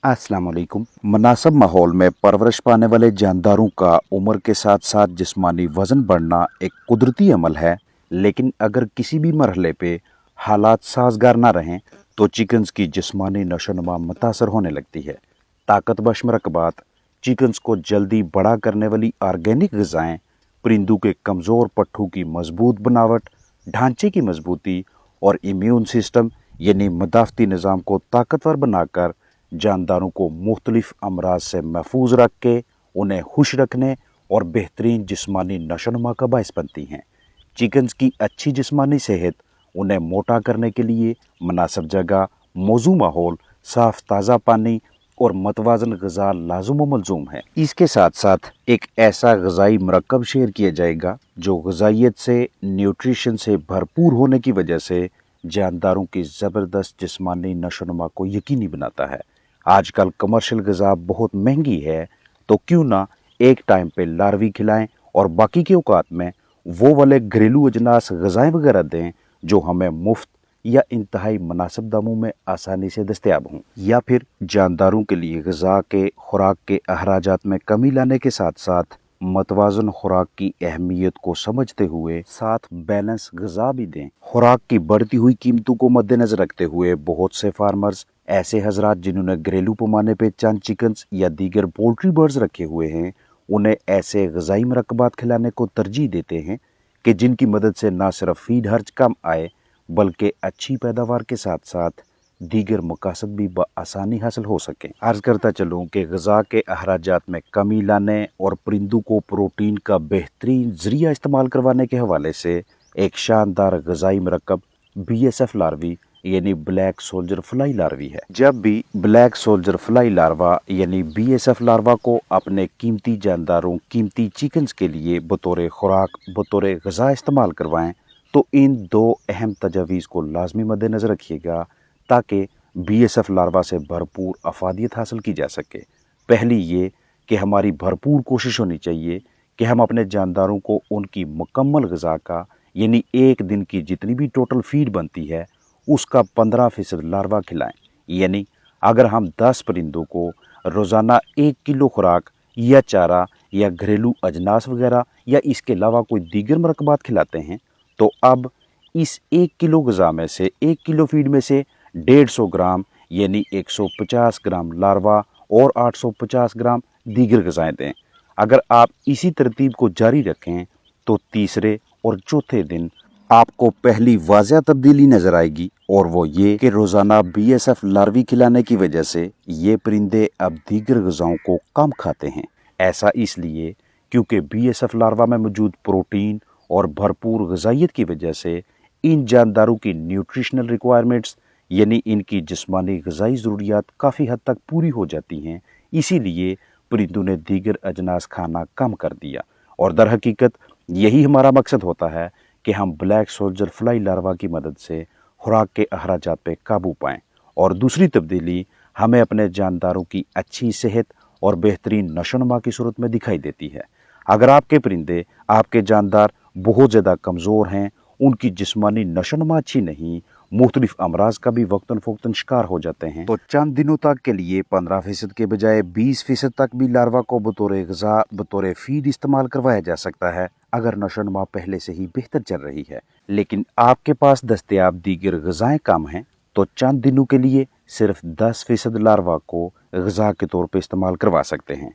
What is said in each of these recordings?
अस्सलाम वालेकुम। मुनासिब माहौल में परवरिश पाने वाले जानदारों का उम्र के साथ साथ जिस्मानी वजन बढ़ना एक कुदरती अमल है, लेकिन अगर किसी भी मरहले पे हालात साजगार ना रहें तो चिकन्स की जिस्मानी नशोनुमा मुतासर होने लगती है। ताकत बख्श मरकबात, चिकन्स को जल्दी बड़ा करने वाली ऑर्गेनिक ग़िज़ाएँ, परिंदों के कमज़ोर पट्ठों की मजबूत बनावट, ढांचे की मजबूती और इम्यून सिस्टम यानी मदाफ़ती निज़ाम को ताकतवर बनाकर जानदारों को मुख्तलिफ अमराज से महफूज रख के उन्हें खुश रखने और बेहतरीन जिस्मानी नशोनुमा का बायस बनती हैं। चिकन्स की अच्छी जिस्मानी सेहत उन्हें मोटा करने के लिए मुनासिब जगह, मौजू माहौल, साफ ताज़ा पानी और मतवाजन ग़िज़ा लाज़िम व मलज़ूम है। इसके साथ साथ एक ऐसा ग़िज़ाई मरकब शेयर किया जाएगा जो ग़िज़ाइयत से, न्यूट्रिशन से भरपूर होने की वजह से जानदारों की ज़बरदस्त जिस्मानी नशोनुमा को यकीनी बनाता है। आजकल कमर्शियल ग़िज़ा बहुत महंगी है, तो क्यों ना एक टाइम पे लार्वी खिलाएं और बाकी के औकात में वो वाले घरेलू अजनास ग़िज़ाएँ वगैरह दें जो हमें मुफ्त या इंतहाई मुनासिब दामों में आसानी से दस्तयाब हों। या फिर जानदारों के लिए ग़िज़ा के खुराक के अखराजात में कमी लाने के साथ साथ मतवाज़न खुराक की अहमियत को समझते हुए साथ बैलेंस ग़िज़ा भी दें। खुराक की बढ़ती हुई कीमतों को मद्देनज़र रखते हुए बहुत से फार्मर्स, ऐसे हजरात जिन्होंने घरेलू पैमाने पे चंद चिकन्स या दीगर पोल्ट्री बर्ड्स रखे हुए हैं, उन्हें ऐसे ग़िज़ाई मरकबात खिलाने को तरजीह देते हैं कि जिनकी मदद से न सिर्फ फीड खर्च कम आए बल्कि अच्छी पैदावार के साथ साथ दीगर मकासद भी बआसानी हासिल हो सकें। अर्ज़ करता चलूँ कि ग़िज़ा के अखराजात में कमी लाने और परिंदों को प्रोटीन का बेहतरीन ज़रिया इस्तेमाल करवाने के हवाले से एक शानदार ग़िज़ाई मरकब BSF लार्वी यानी ब्लैक सोल्जर फ्लाई लार्वी है। जब भी ब्लैक सोल्जर फ्लाई लार्वा यानी BSF लार्वा को अपने कीमती जानदारों, कीमती चिकन्स के लिए बतौर खुराक, बतौर ग़िज़ा इस्तेमाल करवाएं तो इन दो अहम तजावीज़ को लाजमी मद्देनज़र रखिएगा ताकि BSF लार्वा से भरपूर अफादियत हासिल की जा सके। पहली ये कि हमारी भरपूर कोशिश होनी चाहिए कि हम अपने जानदारों को उनकी मुकम्मल ग़िज़ा का यानी एक दिन की जितनी भी टोटल फीड बनती है उसका 15% लार्वा खिलाएं। यानी अगर हम 10 परिंदों को रोज़ाना 1 किलो खुराक या चारा या घरेलू अजनास वगैरह या इसके अलावा कोई दीगर मरकबात खिलाते हैं तो अब इस 1 किलो ग़िज़ा में से 1 किलो फीड में से 150 ग्राम यानी 150 ग्राम लार्वा और 850 ग्राम दीगर ग़िज़ाएँ दें। अगर आप इसी तरतीब को जारी रखें तो तीसरे और चौथे दिन आपको पहली वाज़ह तब्दीली नज़र आएगी और वो ये कि रोज़ाना BSF लार्वी खिलाने की वजह से ये परिंदे अब दीगर ग़िज़ाओं को कम खाते हैं। ऐसा इसलिए क्योंकि BSF लार्वा में मौजूद प्रोटीन और भरपूर ग़िज़ाइयत की वजह से इन जानदारों की न्यूट्रिशनल रिक्वायरमेंट्स यानी इनकी जिस्मानी ग़िज़ाई ज़रूरियात काफ़ी हद तक पूरी हो जाती हैं। इसीलिए परिंदों ने दीगर अजनास खाना कम कर दिया और दर हकीकत यही हमारा मकसद होता है कि हम ब्लैक सोल्जर फ्लाई लार्वा की मदद से खुराक के अखराजात पे काबू पाएँ। और दूसरी तब्दीली हमें अपने जानदारों की अच्छी सेहत और बेहतरीन नशोनुमा की सूरत में दिखाई देती है। अगर आपके परिंदे, आपके जानदार बहुत ज़्यादा कमज़ोर हैं, उनकी जिस्मानी नशोनुमा अच्छी नहीं, मुख्तलिफ अमराज का भी वक्तन फ़ौक्तन शिकार हो जाते हैं, तो चंद दिनों तक के लिए 15% के बजाय 20% तक भी लार्वा को बतौर ग़िज़ा, बतौर फीड इस्तेमाल करवाया जा सकता है अगर नशोनुमा पहले से ही बेहतर चल रही है। लेकिन आपके पास दस्तयाब दीगर ग़िज़ाएँ कम हैं तो चंद दिनों के लिए सिर्फ 10% लार्वा को ग़िज़ा के तौर पर इस्तेमाल करवा सकते हैं।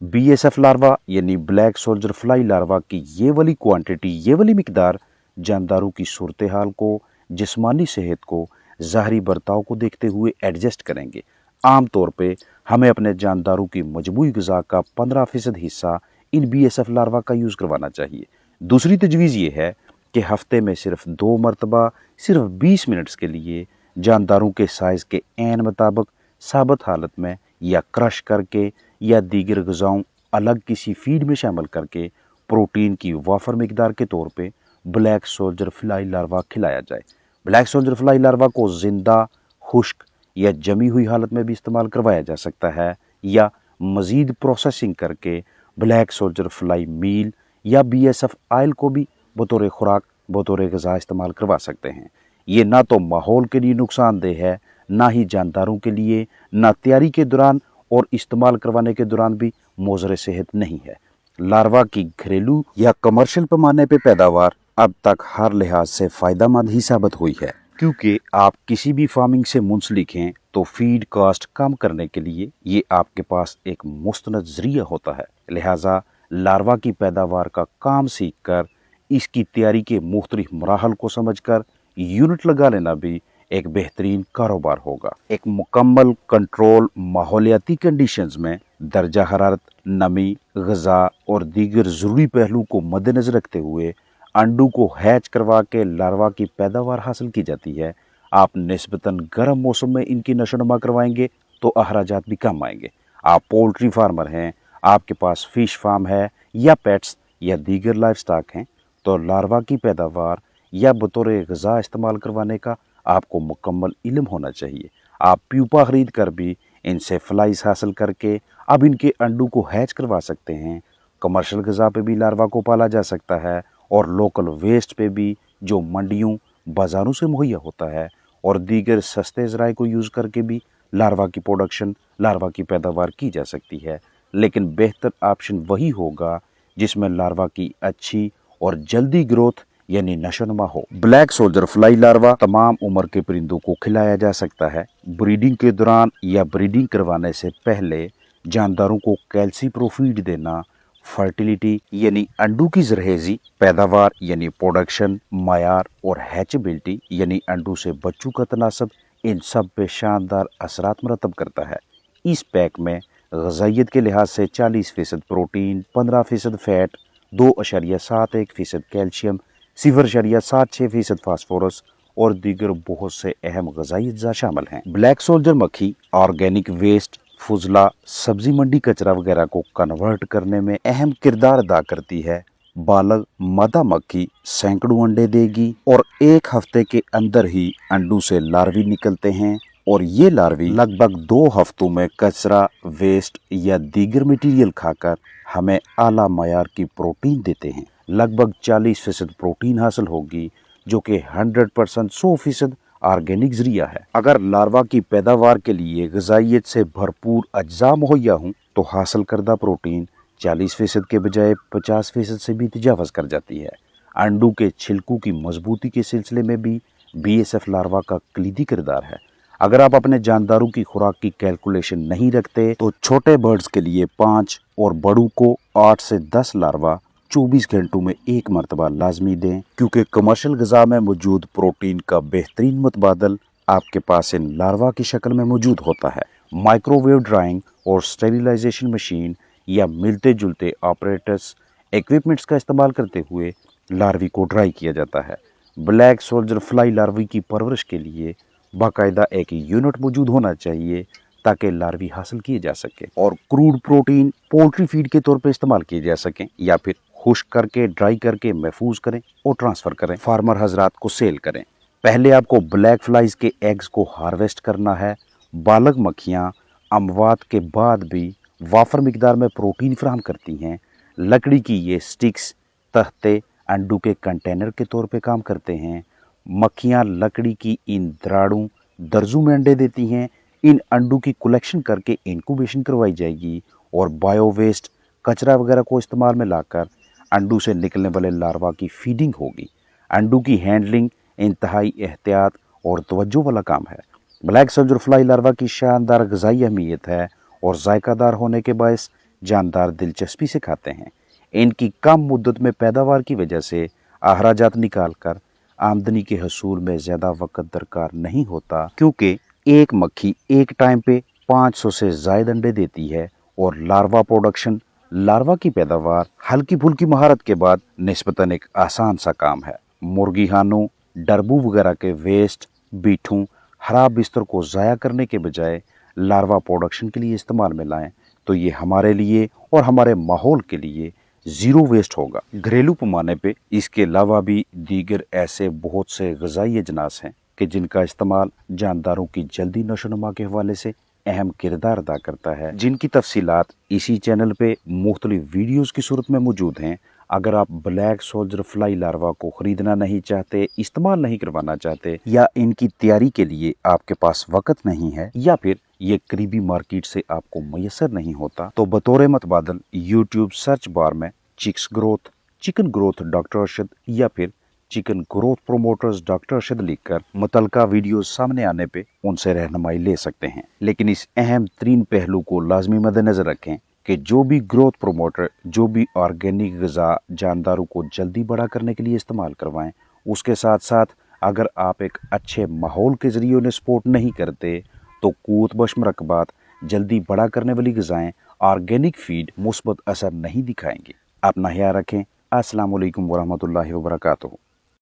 BSF लार्वा यानी ब्लैक सोल्जर फ्लाई लार्वा की ये वाली क्वांटिटी, ये वाली मिकदार जानदारों की सूरत हाल को, जिस्मानी सेहत को, ज़ाहरी बर्ताव को देखते हुए एडजस्ट करेंगे। आम तौर पे हमें अपने जानदारों की मजमूई ग़िज़ा का 15% हिस्सा इन BSF लार्वा का यूज़ करवाना चाहिए। दूसरी तजवीज़ ये है कि हफ्ते में सिर्फ 2 मरतबा सिर्फ 20 मिनट्स के लिए जानदारों के साइज़ के ऐन मुताबिक साबित हालत में या क्रश करके या दीगर ग़िज़ाओं अलग किसी फीड में शामिल करके प्रोटीन की वाफर मिकदार के तौर पे ब्लैक सोल्जर फ्लाई लार्वा खिलाया जाए। ब्लैक सोल्जर फ्लाई लार्वा को ज़िंदा, खुश्क या जमी हुई हालत में भी इस्तेमाल करवाया जा सकता है या मज़ीद प्रोसेसिंग करके ब्लैक सोल्जर फ्लाई मील या BSF आयल को भी बतौर खुराक, बतौर ग़िज़ा इस्तेमाल करवा सकते हैं। ये ना तो माहौल के लिए नुकसानदेह है, ना ही जानदारों के लिए, ना तैयारी के दौरान और इस्तेमाल करवाने के दौरान भी मोज़र सेहत नहीं है। लार्वा की घरेलू या कमर्शियल पैमाने पे पैदावार अब तक हर लिहाज से फ़ायदेमंद ही साबित हुई है, क्योंकि आप किसी भी फार्मिंग से मुंसलिक हैं तो फीड कॉस्ट कम करने के लिए ये आपके पास एक मुस्तनद ज़रिया होता है। लिहाजा लार्वा की पैदावार का काम सीख कर इसकी तैयारी के मुख्तलिफ मराहल को समझकर यूनिट लगा लेना भी एक बेहतरीन कारोबार होगा। एक मुकम्मल कंट्रोल माहौलियाती कंडीशंस में दर्जा हरारत, नमी, ग़िज़ा और दीगर ज़रूरी पहलू को मद्देनज़र रखते हुए अंडू को हैच करवा के लार्वा की पैदावार हासिल की जाती है। आप निस्बतन गर्म मौसम में इनकी नशोनुमा करवाएंगे तो अखराजात भी कम आएंगे। आप पोल्ट्री फार्मर हैं, आपके पास फ़िश फार्म है या पेट्स या दीगर लाइफ स्टॉक हैं, तो लार्वा की पैदावार या बतौर ग़िज़ा इस्तेमाल करवाने का आपको मुकम्मल इल्म होना चाहिए। आप प्यूपा ख़रीद कर भी इनसे फ्लाइज हासिल करके अब इनके अंडू को हैच करवा सकते हैं। कमर्शियल ग़िज़ा पे भी लार्वा को पाला जा सकता है और लोकल वेस्ट पे भी जो मंडियों, बाज़ारों से मुहैया होता है, और दीगर सस्ते ज़राए को यूज़ करके भी लार्वा की प्रोडक्शन, लार्वा की पैदावार की जा सकती है। लेकिन बेहतर ऑप्शन वही होगा जिसमें लार्वा की अच्छी और जल्दी ग्रोथ यानी नशोनुमा हो। ब्लैक सोल्जर फ्लाई लार्वा तमाम उम्र के परिंदों को खिलाया जा सकता है। ब्रीडिंग के दौरान या ब्रीडिंग करवाने से पहले जानदारों को कैल्सीप्रो फीड देना फर्टिलिटी यानी अंडू की जरहेजी, पैदावार यानी प्रोडक्शन, मायार और हैचेबिलिटी यानी अंडू से बच्चों का तनासब, इन सब पे शानदार असरात मरतब करता है। इस पैक में ग़िज़ाइयत के लिहाज से 40% प्रोटीन, 15% फैट, 2.71% कैल्शियम, 0.76% फास्फोरस और दीगर बहुत से अहम ग़िज़ाई अज्जा शामिल हैं। ब्लैक सोल्जर मक्खी ऑर्गेनिक वेस्ट, फुजला, सब्जी मंडी कचरा वगैरह को कन्वर्ट करने में अहम किरदार अदा करती है। बालग मादा मक्खी सैकड़ों अंडे देगी और एक हफ्ते के अंदर ही अंडू से लार्वी निकलते हैं और ये लार्वी लगभग 2 हफ्तों में कचरा, वेस्ट या दीगर मटीरियल खाकर हमें आला मयार की प्रोटीन देते हैं। लगभग 40% प्रोटीन हासिल होगी जो कि 100% 100% ऑर्गेनिक ज़रिया है। अगर लार्वा की पैदावार के लिए ग़िज़ाइयत से भरपूर अज्जा मुहैया हों तो हासिल करदा प्रोटीन 40% के बजाय 50% से भी तजावज़ कर जाती है। अंडू के छिलकों की मजबूती के सिलसिले में भी BSF लार्वा का कलीदी किरदार है। अगर आप अपने जानदारों की खुराक की कैलकुलेशन नहीं रखते तो छोटे बर्ड्स के लिए 5 और बड़ों को 8 से 10 लार्वा 24 घंटों में एक मरतबा लाजमी दें, क्योंकि कमर्शियल ग़िज़ा में मौजूद प्रोटीन का बेहतरीन मुतबादल आपके पास इन लार्वा की शक्ल में मौजूद होता है। माइक्रोवेव ड्राइंग और स्टेरिलाइजेशन मशीन या मिलते जुलते ऑपरेटर्स इक्विपमेंट्स का इस्तेमाल करते हुए लार्वी को ड्राई किया जाता है। ब्लैक सोल्जर फ्लाई लार्वी की परवरिश के लिए बाकायदा एक यूनिट मौजूद होना चाहिए ताकि लार्वी हासिल किए जा सके और क्रूड प्रोटीन पोल्ट्री फीड के तौर पर इस्तेमाल किए जा सकें, या फिर खुश्क करके ड्राई करके महफूज करें और ट्रांसफ़र करें, फार्मर हजरात को सेल करें। पहले आपको ब्लैक फ्लाइज के एग्स को हार्वेस्ट करना है। बालग मक्खियाँ अमवात के बाद भी वाफर मिकदार में प्रोटीन फराहम करती हैं। लकड़ी की ये स्टिक्स, तख्ते अंडू के कंटेनर के तौर पे काम करते हैं। मक्खियाँ लकड़ी की इन दराड़ों दर्जों में अंडे देती हैं। इन अंडों की कलेक्शन करके इंक्यूबेशन करवाई जाएगी और बायो वेस्ट, कचरा वगैरह को इस्तेमाल में लाकर अंडू से निकलने वाले लार्वा की फीडिंग होगी। अंडू की हैंडलिंग इंतहाई एहतियात और तवज्जो वाला काम है। ब्लैक सोल्जर फ्लाई लार्वा की शानदार ग़िज़ाई अहमियत है और जायकादार होने के बायस जानदार दिलचस्पी से खाते हैं। इनकी कम मुद्दत में पैदावार की वजह से अखराजात निकाल कर आमदनी के हसूल में ज़्यादा वक़्त दरकार नहीं होता, क्योंकि एक मक्खी एक टाइम पे 500 से ज़ायद अंडे देती है और लार्वा प्रोडक्शन, लार्वा की पैदावार हल्की फुल्की महारत के बाद निस्बतन एक आसान सा काम है। मुर्गी खानों, डरबू वगैरह के वेस्ट, बीठों, खराब बिस्तर को ज़ाया करने के बजाय लार्वा प्रोडक्शन के लिए इस्तेमाल में लाएं तो ये हमारे लिए और हमारे माहौल के लिए ज़ीरो वेस्ट होगा। घरेलू पैमाने पे इसके अलावा भी दीगर ऐसे बहुत से ग़िज़ाई अजनास हैं कि जिनका इस्तेमाल जानदारों की जल्दी नशोनुमा के हवाले से अहम किरदार अदा करता है, जिनकी तफसीलात इसी चैनल पे मुख्तलिफ वीडियोज़ की सूरत में मौजूद हैं। अगर आप ब्लैक सोल्जर फ्लाई लार्वा को खरीदना नहीं चाहते, इस्तेमाल नहीं करवाना चाहते, या इनकी तैयारी के लिए आपके पास वक्त नहीं है, या फिर ये करीबी मार्केट से आपको मैसर नहीं होता, तो बतौर मतबादल यूट्यूब सर्च बार में chicks growth, chicken growth doctor Arshad या फिर chicken growth promoters doctor Arshad लिखकर मुतलका वीडियो सामने आने पे उनसे रहनुमाई ले सकते हैं। लेकिन इस अहम तरीन पहलू को लाजमी मद्देनजर रखें कि जो भी ग्रोथ प्रोमोटर जो भी ऑर्गेनिक ग़िज़ा जानदारों को जल्दी बड़ा करने के लिए इस्तेमाल करवाएं, उसके साथ साथ अगर आप एक अच्छे माहौल के ज़रिए उन्हें सपोर्ट नहीं करते तो कूत बश मरकबात जल्दी बड़ा करने वाली ग़िज़ाएँ ऑर्गेनिक फीड मुस्बत असर नहीं दिखाएंगी। अपना ख्याल रखें। अस्सलाम वालेकुम वरहमतुल्लाहि वबरकातुहू।